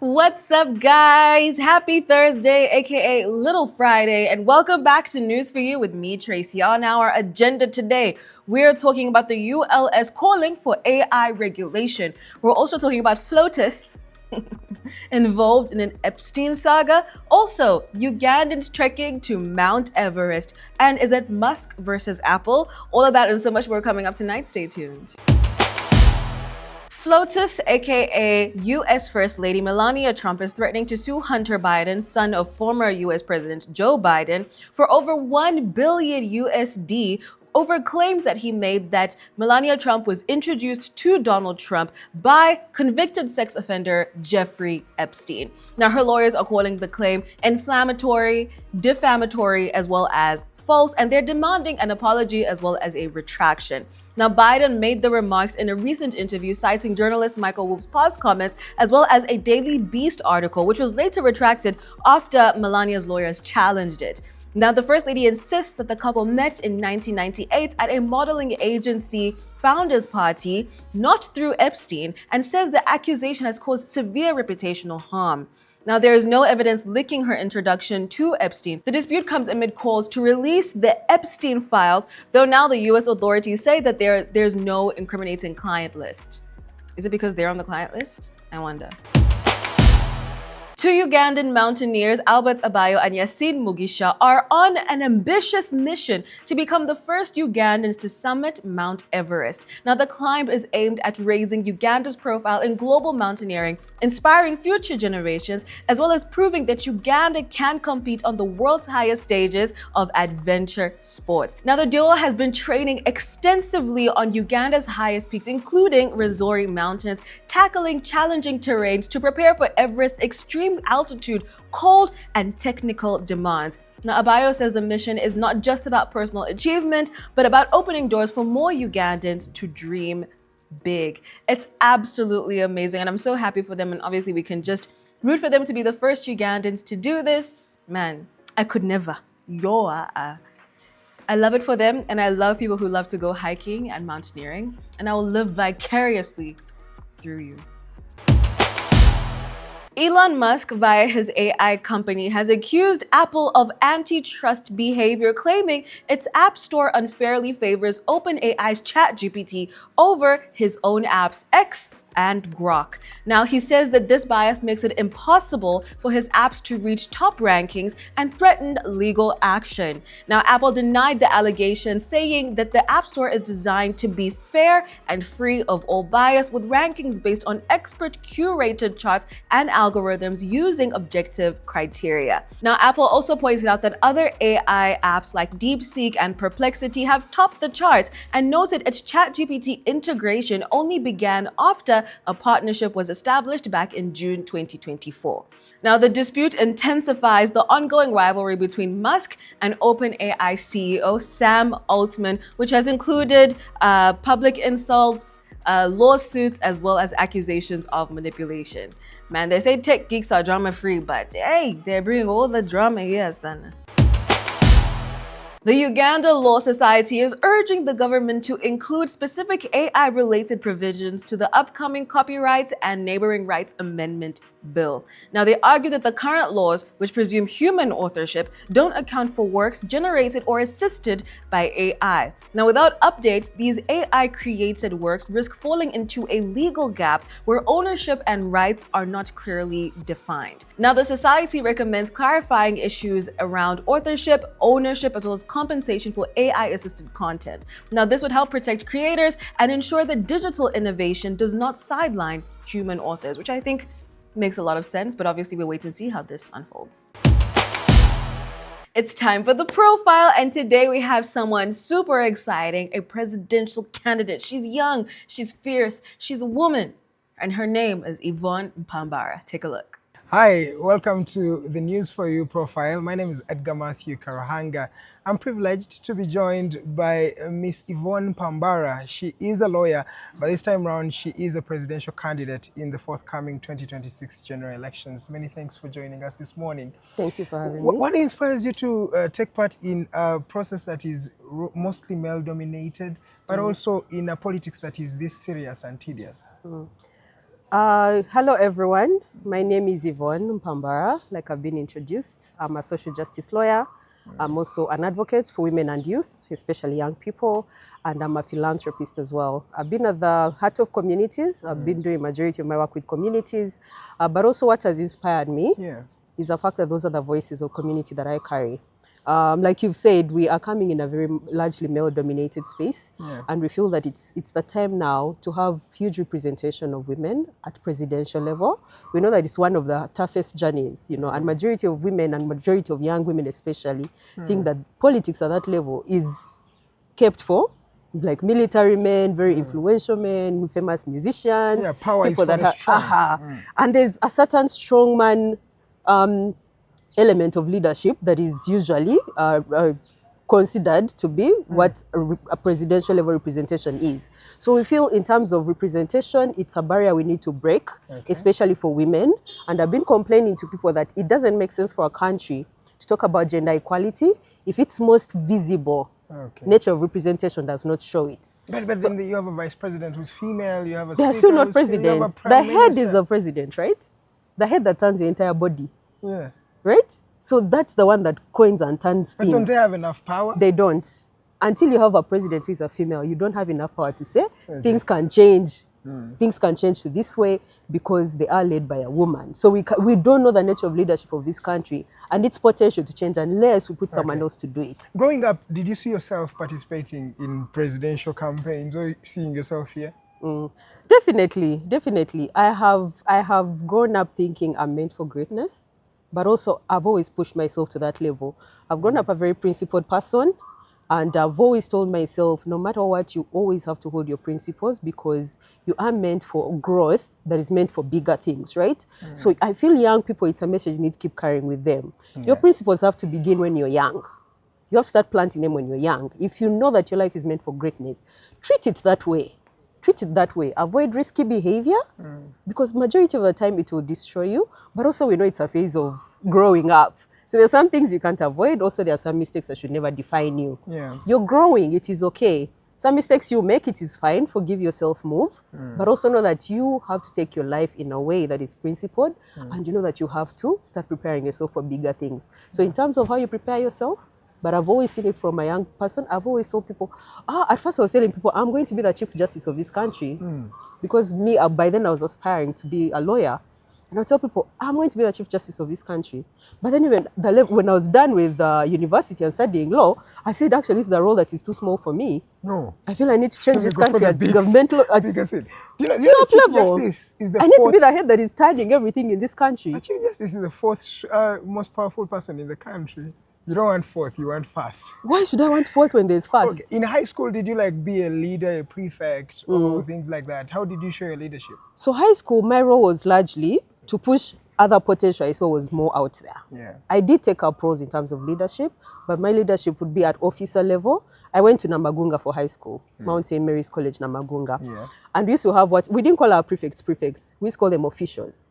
What's up, guys? Happy Thursday, aka Little Friday, and welcome back to News for You with me, Tracy. On our agenda today, we're talking about the ULS calling for AI regulation. We're also talking about FLOTUS involved in an Epstein saga. Also, Ugandans trekking to Mount Everest. And is it Musk versus Apple? All of that and so much more coming up tonight. Stay tuned. FLOTUS, aka US First Lady Melania Trump, is threatening to sue Hunter Biden, son of former US President Joe Biden, for over 1 billion USD over claims that he made that Melania Trump was introduced to Donald Trump by convicted sex offender Jeffrey Epstein. Now, her lawyers are calling the claim inflammatory, defamatory, as well as false, and they're demanding an apology as well as a retraction. Now, Biden made the remarks in a recent interview citing journalist Michael Wolff's past comments as well as a Daily Beast article, which was later retracted after Melania's lawyers challenged it. Now, the First Lady insists that the couple met in 1998 at a modeling agency founders party, not through Epstein, and says the accusation has caused severe reputational harm. Now, there is no evidence linking her introduction to Epstein. The dispute comes amid calls to release the Epstein files, though now the US authorities say that there's no incriminating client list. Is it because they're on the client list? I wonder. Two Ugandan mountaineers, Albert Abayo and Yasin Mugisha, are on an ambitious mission to become the first Ugandans to summit Mount Everest. Now, the climb is aimed at raising Uganda's profile in global mountaineering, inspiring future generations, as well as proving that Uganda can compete on the world's highest stages of adventure sports. Now, the duo has been training extensively on Uganda's highest peaks, including Rwenzori Mountains, tackling challenging terrains to prepare for Everest's extreme altitude, cold, and technical demands. Now, Abayo says the mission is not just about personal achievement, but about opening doors for more Ugandans to dream big. It's absolutely amazing, and I'm so happy for them. And obviously, we can just root for them to be the first Ugandans to do this. Man, I could never. I love it for them, and I love people who love to go hiking and mountaineering, and I will live vicariously through you. Elon Musk, via his AI company, has accused Apple of antitrust behavior, claiming its App Store unfairly favors OpenAI's ChatGPT over his own apps, X and Grok. Now, he says that this bias makes it impossible for his apps to reach top rankings and threatened legal action. Now, Apple denied the allegation, saying that the App Store is designed to be fair and free of all bias, with rankings based on expert curated charts and algorithms using objective criteria. Now, Apple also pointed out that other AI apps like DeepSeek and Perplexity have topped the charts, and noted its ChatGPT integration only began after a partnership was established back in June 2024. Now, the dispute intensifies the ongoing rivalry between Musk and OpenAI CEO Sam Altman, which has included public insults, lawsuits, as well as accusations of manipulation. Man, they say tech geeks are drama-free, but hey, they're bringing all the drama here, son. The Uganda Law Society is urging the government to include specific AI-related provisions to the upcoming Copyright and Neighboring Rights Amendment Bill. Now, they argue that the current laws, which presume human authorship, don't account for works generated or assisted by AI. Now, without updates, these AI-created works risk falling into a legal gap where ownership and rights are not clearly defined. Now, the society recommends clarifying issues around authorship, ownership, as well as compensation for AI-assisted content. Now, this would help protect creators and ensure that digital innovation does not sideline human authors, which I think makes a lot of sense, but obviously we'll wait and see how this unfolds. It's time for the profile, and today we have someone super exciting, a presidential candidate. She's young, she's fierce, she's a woman, and her name is Yvonne Mpambara. Take a look. Hi, welcome to the News for You profile. My name is Edgar Matthew Karahanga. I'm privileged to be joined by Miss Yvonne Mpambara. She is a lawyer, but this time around she is a presidential candidate in the forthcoming 2026 general elections. Many thanks for joining us this morning. Thank you for having me. What inspires you to take part in a process that is mostly male-dominated, but also in a politics that is this serious and tedious? Hello, everyone. My name is Yvonne Mpambara. Like I've been introduced, I'm a social justice lawyer. I'm also an advocate for women and youth, especially young people, and I'm a philanthropist as well. I've been at the heart of communities. I've been doing majority of my work with communities, but also what has inspired me is the fact that those are the voices of community that I carry. Like you've said, we are coming in a very largely male-dominated space, and we feel that it's the time now to have huge representation of women at presidential level. We know that it's one of the toughest journeys, and majority of women and majority of young women especially think that politics at that level is kept for like military men, very influential men, famous musicians, Power people is for that the strong. and there's a certain strongman element of leadership that is usually considered to be what a presidential level representation is. So we feel in terms of representation, it's a barrier we need to break, especially for women. And I've been complaining to people that it doesn't make sense for a country to talk about gender equality if its most visible nature of representation does not show it. But then you have a vice president who's female, you have a They are speaker still not who's female, you have presidents. a The prime head is minister. the president, right? The head that turns your entire body. Yeah. Right? So that's the one that coins and turns But don't things. they have enough power? They don't. Until you have a president who is a female, you don't have enough power to say things can change. Things can change to this way because they are led by a woman. So we don't know the nature of leadership of this country and its potential to change unless we put someone else to do it. Growing up, did you see yourself participating in presidential campaigns or seeing yourself here? Definitely, definitely. I have grown up thinking I'm meant for greatness, but also I've always pushed myself to that level. I've grown up a very principled person, and I've always told myself, no matter what, you always have to hold your principles because you are meant for growth that is meant for bigger things, right? So I feel young people, it's a message you need to keep carrying with them. Your principles have to begin when you're young. You have to start planting them when you're young. If you know that your life is meant for greatness, treat it that way. Treat it that way. Avoid risky behavior because majority of the time it will destroy you. But also we know it's a phase of growing up. So there's some things you can't avoid. Also there are some mistakes that should never define you. You're growing. It is okay. Some mistakes you make, it is fine. Forgive yourself, move. But also know that you have to take your life in a way that is principled. And you know that you have to start preparing yourself for bigger things. So in terms of how you prepare yourself, but I've always seen it from a young person. I've always told people, at first I was telling people, I'm going to be the Chief Justice of this country. Because me, by then I was aspiring to be a lawyer. And I tell people, I'm going to be the Chief Justice of this country. But then even when I was done with university and studying law, I said, actually, this is a role that is too small for me. No. I feel I need to change Let me this go for country the at big- governmental, at bigger seat. You know, top Chief level. Justice is the I need to fourth- be the head that is turning everything in this country. The Chief Justice is the fourth most powerful person in the country. You don't want fourth, you want first. Why should I want fourth when there's first? Okay. In high school, did you like be a leader, a prefect, or things like that? How did you show your leadership? So high school, my role was largely to push other potential I saw was more out there. Yeah. I did take up roles in terms of leadership, but my leadership would be at officer level. I went to Namagunga for high school, Mount St. Mary's College, Namagunga. Yeah. And we used to have we didn't call our prefects, we used to call them officials.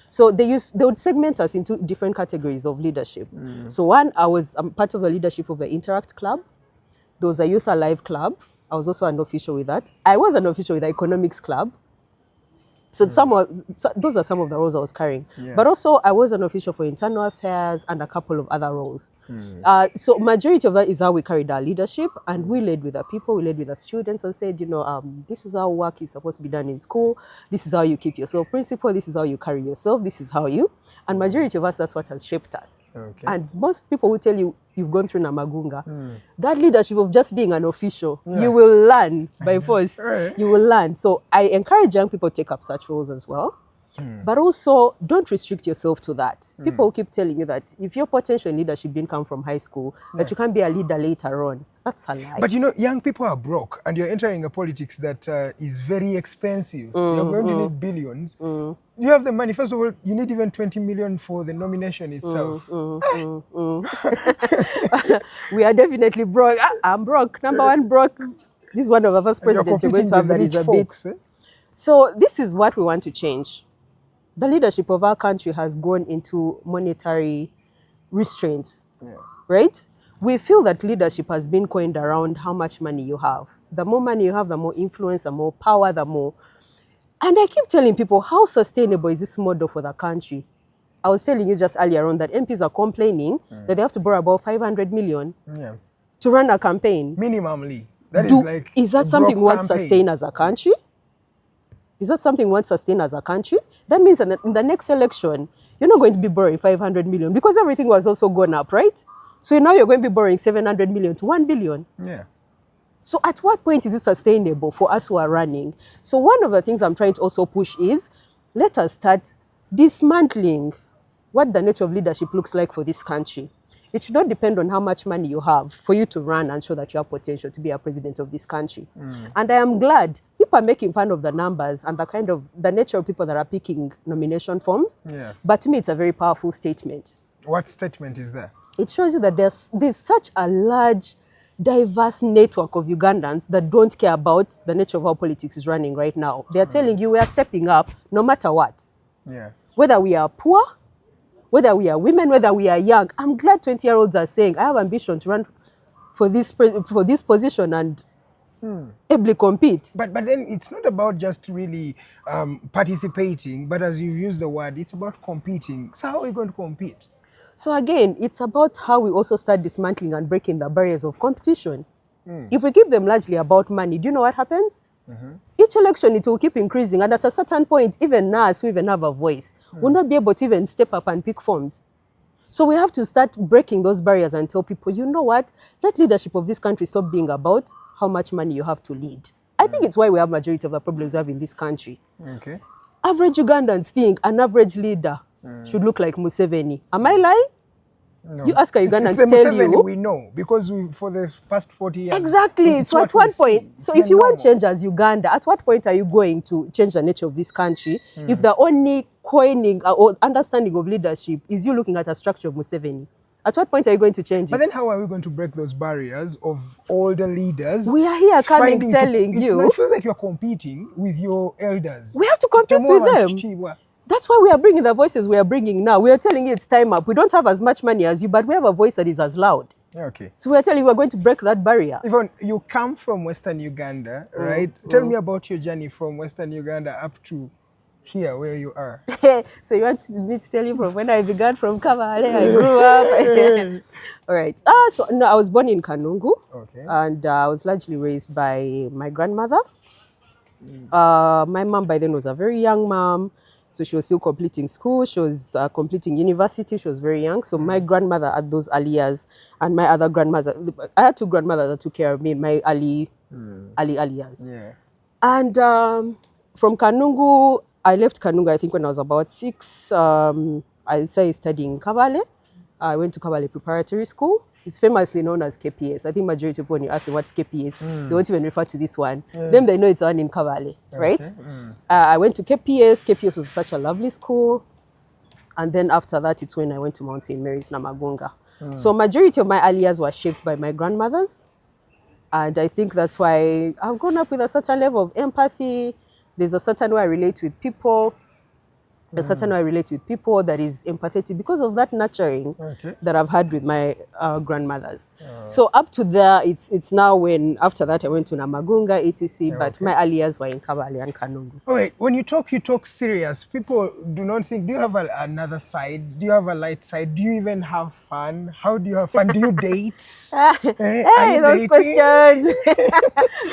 So they would segment us into different categories of leadership. So I'm part of the leadership of the Interact Club. There was a Youth Alive Club. I was also an official with that. I was an official with the Economics Club. So those are some of the roles I was carrying. But also I was an official for internal affairs and a couple of other roles. So majority of that is how we carried our leadership, and we led with the people, we led with the students and said, this is how work is supposed to be done in school. This is how you keep yourself principled. This is how you carry yourself. This is how you. And majority of us, that's what has shaped us. Okay. And most people will tell you, you've gone through Namagunga. That leadership of just being an official, you will learn by force. Right. You will learn. So I encourage young people to take up such roles as well. But also, don't restrict yourself to that. People will keep telling you that if your potential in leadership didn't come from high school, that you can't be a leader later on. That's a lie. But young people are broke, and you're entering a politics that is very expensive. You're going to need billions. You have the money. First of all, you need even 20 million for the nomination itself. We are definitely broke. I'm broke. Number one, broke. This is one of the first And you're presidents you're going to have that competing is with a rich bit. folks, eh? So this is what we want to change. The leadership of our country has gone into monetary restraints, right? We feel that leadership has been coined around how much money you have. The more money you have, the more influence, the more power, the more And I keep telling people, how sustainable is this model for the country? I was telling you just earlier on that MPs are complaining that they have to borrow about 500 million to run a campaign. Minimally. That is like Is that something we want to sustain as a country? Is that something we want to sustain as a country? That means that in the next election, you're not going to be borrowing 500 million because everything was also gone up, right? So now you're going to be borrowing 700 million to 1 billion. Yeah. So at what point is it sustainable for us who are running? So one of the things I'm trying to also push is, let us start dismantling what the nature of leadership looks like for this country. It should not depend on how much money you have for you to run and show that you have potential to be a president of this country. And I am glad people are making fun of the numbers and the nature of people that are picking nomination forms. Yes. But to me, it's a very powerful statement. What statement is that? It shows you that there's such a large, diverse network of Ugandans that don't care about the nature of how politics is running right now. They're telling you we are stepping up no matter what. Yeah. Whether we are poor, whether we are women, whether we are young. I'm glad 20-year-olds are saying, I have ambition to run for this position and ably compete. But then it's not about just really participating, but as you use the word, it's about competing. So how are we going to compete? So again, it's about how we also start dismantling and breaking the barriers of competition. If we keep them largely about money, do you know what happens? Each election, it will keep increasing. And at a certain point, even us who even have a voice, will not be able to even step up and pick forms. So we have to start breaking those barriers and tell people, you know what? Let leadership of this country stop being about how much money you have to lead. I think it's why we have majority of the problems we have in this country. Okay. Average Ugandans think an average leader should look like Museveni. Am I lying? No. You ask a Ugandan It's to tell Museveni you. we know because for the past 40 years. Exactly. So at what point, so if you want change as Uganda, at what point are you going to change the nature of this country if the only coining or understanding of leadership is you looking at a structure of Museveni? At what point are you going to change it? But then how are we going to break those barriers of older leaders? We are here coming telling you. It feels like you're competing with your elders. We have to compete with them. That's why we are bringing the voices we are bringing now. We are telling you it's time up. We don't have as much money as you, but we have a voice that is as loud. Okay. So we are telling you we're going to break that barrier. Yvonne, you come from Western Uganda, right? Tell me about your journey from Western Uganda up to here where you are. So you want me to tell you from when I began from Kabale, I grew up. All right. So no, I was born in Kanungu. Okay. And I was largely raised by my grandmother. My mom by then was a very young mom. So she was still completing school. She was completing university. She was very young. So my grandmother at those early years and my other grandmother, I had two grandmothers that took care of me in my early years. Yeah. And from Kanungu, I left Kanungu, I think, when I was about 6. I started studying in Kabale. I went to Kabale Preparatory School. It's famously known as KPS. I think majority of when you ask them what's KPS, they won't even refer to this one. Then they know it's one in Kabale, right? I went to KPS. KPS was such a lovely school. And then after that, it's when I went to Mount St. Mary's, Namagunga. So majority of my early years were shaped by my grandmothers. And I think that's why I've grown up with a certain level of empathy. There's a certain way I relate with people. A certain way I relate with people that is empathetic because of that nurturing that I've had with my grandmothers. So up to there, it's now when, after that, I went to Namagunga, etc. But my early years were in Kabale and Kanungu. All right, when you talk serious. People do not think, do you have another side? Do you have a light side? Do you even have fun? How do you have fun? Do you date? Hey, those dating? Questions.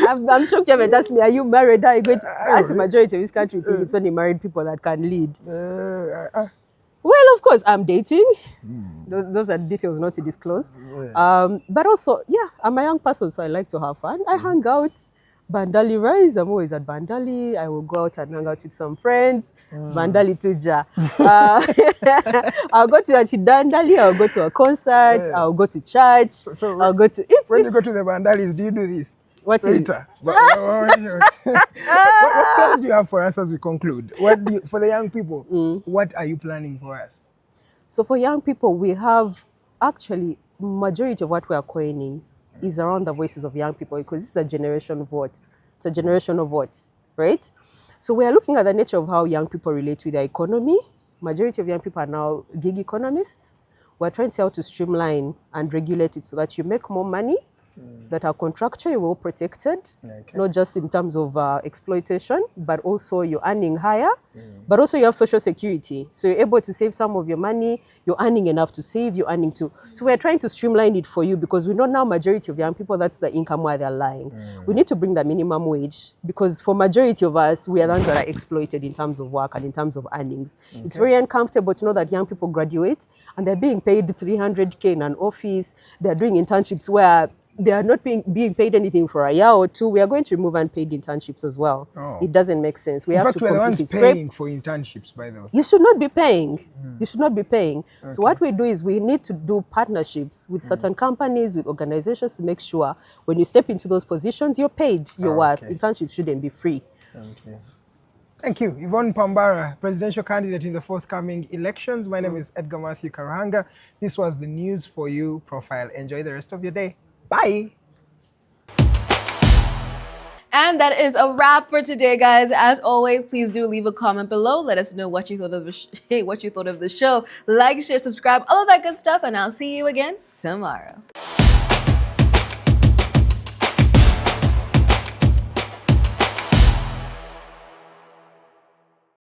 I'm shocked you haven't asked me, are you married? Are you going to, that's the majority of this country think it's only married people that can lead. Well, of course, I'm dating. Those are details not to disclose. But also, yeah, I'm a young person, so I like to have fun. I hang out. Bandali Rise, I'm always at Bandali. I will go out and hang out with some friends. Bandali Tuja. I'll go to a Chidandali, I'll go to a concert, I'll go to church, so I'll go to... When you go to the Bandalis, do you do this? What's it? What plans do you have for us as we conclude? For the young people, what are you planning for us? So for young people, we have actually majority of what we are coining is around the voices of young people because it's a generation vote. It's a generational vote, right? So we are looking at the nature of how young people relate to their economy. Majority of young people are now gig economists. We're trying to see how to streamline and regulate it so that you make more money that are contractually well protected, Okay. not just in terms of exploitation, but also you're earning higher, but also you have social security. So you're able to save some of your money, you're earning enough to save, you're earning to. So we're trying to streamline it for you because we know now majority of young people, that's the income where they're lying. We need to bring the minimum wage because for majority of us, we are the ones that are exploited in terms of work and in terms of earnings. It's very uncomfortable to know that young people graduate and they're being paid 300K in an office, they're doing internships where they are not being paid anything for a year or two. We are going to remove unpaid internships as well. Oh. It doesn't make sense. We In have fact, to we're the completely ones scrape. paying for internships, by the way. You should not be paying. You should not be paying. So what we do is we need to do partnerships with certain companies, with organizations to make sure when you step into those positions, you're paid your worth. Internships shouldn't be free. Thank you. Yvonne Pambara, presidential candidate in the forthcoming elections. My name is Edgar Matthew Karuhanga. This was the News for You profile. Enjoy the rest of your day. Bye. And that is a wrap for today, guys. As always, please do leave a comment below. Let us know what you thought of the show. Like, share, subscribe, all of that good stuff, and I'll see you again tomorrow.